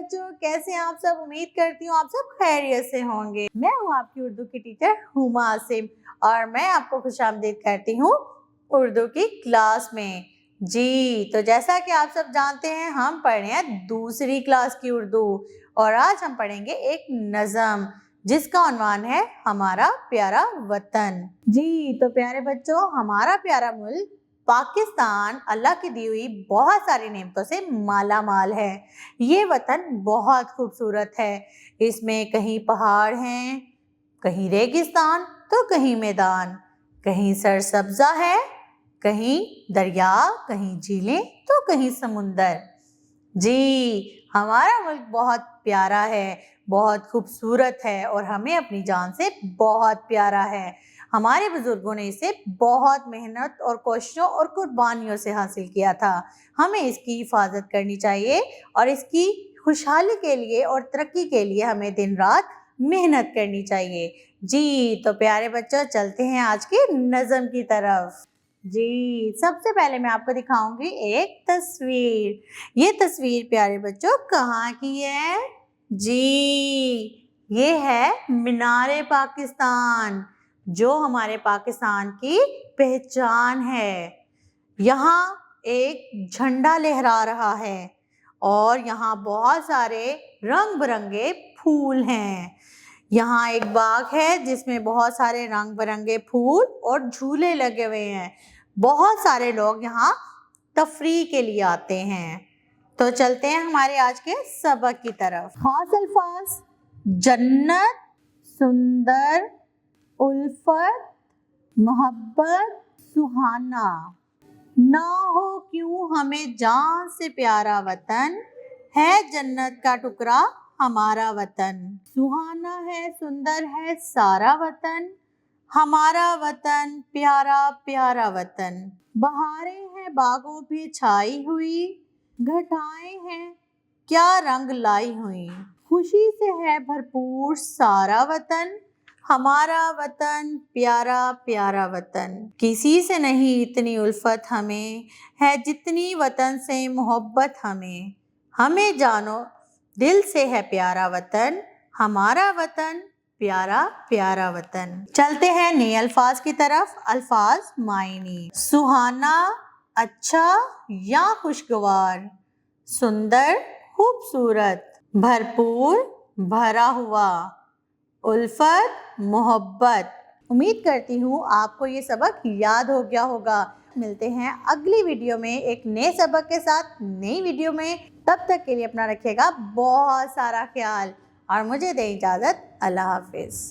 بچوں، کیسے ہیں آپ سب؟ امید کرتی ہوں آپ سب خیریت سے ہوں گے۔ میں ہوں آپ کی اردو کی ٹیچر ہما عاصم اور میں آپ کو خوش آمدید کرتی ہوں اردو کی کلاس میں۔ جی تو جیسا کہ آپ سب جانتے ہیں ہم پڑھ رہے ہیں دوسری کلاس کی اردو، اور آج ہم پڑھیں گے ایک نظم جس کا عنوان ہے ہمارا پیارا وطن۔ جی تو پیارے بچوں، ہمارا پیارا ملک پاکستان اللہ کی دی ہوئی بہت ساری نعمتوں سے مالا مال ہے۔ یہ وطن بہت خوبصورت ہے۔ اس میں کہیں پہاڑ ہیں، کہیں ریگستان تو کہیں میدان، کہیں سرسبزہ ہے، کہیں دریا، کہیں جھیلیں تو کہیں سمندر۔ جی ہمارا ملک بہت پیارا ہے، بہت خوبصورت ہے اور ہمیں اپنی جان سے بہت پیارا ہے۔ ہمارے بزرگوں نے اسے بہت محنت اور کوششوں اور قربانیوں سے حاصل کیا تھا۔ ہمیں اس کی حفاظت کرنی چاہیے اور اس کی خوشحالی کے لیے اور ترقی کے لیے ہمیں دن رات محنت کرنی چاہیے۔ جی تو پیارے بچوں، چلتے ہیں آج کی نظم کی طرف۔ جی سب سے پہلے میں آپ کو دکھاؤں گی ایک تصویر۔ یہ تصویر پیارے بچوں کہاں کی ہے؟ جی یہ ہے مینار پاکستان، جو ہمارے پاکستان کی پہچان ہے۔ یہاں ایک جھنڈا لہرا رہا ہے اور یہاں بہت سارے رنگ برنگے پھول ہیں۔ یہاں ایک باغ ہے جس میں بہت سارے رنگ برنگے پھول اور جھولے لگے ہوئے ہیں۔ بہت سارے لوگ یہاں تفریح کے لیے آتے ہیں۔ تو چلتے ہیں ہمارے آج کے سبق کی طرف۔ خاص الفاظ: جنت، سندر، الفت، محبت، سہانا۔ نہ ہو کیوں ہمیں جان سے پیارا وطن، ہے جنت کا ٹکڑا ہمارا وطن۔ سہانا ہے، سندر ہے سارا وطن، ہمارا وطن پیارا پیارا وطن۔ بہاریں ہیں باغوں پہ چھائی ہوئی، گھٹائیں ہیں کیا رنگ لائی ہوئی۔ خوشی سے ہے بھرپور سارا وطن، ہمارا وطن پیارا پیارا وطن۔ کسی سے نہیں اتنی الفت ہمیں، ہے جتنی وطن سے محبت ہمیں۔ ہمیں جانو دل سے ہے پیارا وطن، ہمارا وطن پیارا پیارا وطن۔ چلتے ہیں نئے الفاظ کی طرف۔ الفاظ معنی: سہانا اچھا یا خوشگوار، سندر خوبصورت، بھرپور بھرا ہوا، الفت محبت۔ امید کرتی ہوں آپ کو یہ سبق یاد ہو گیا ہوگا۔ ملتے ہیں اگلی ویڈیو میں ایک نئے سبق کے ساتھ، نئی ویڈیو میں۔ تب تک کے لیے اپنا رکھیے گا بہت سارا خیال اور مجھے دیں اجازت۔ اللہ حافظ۔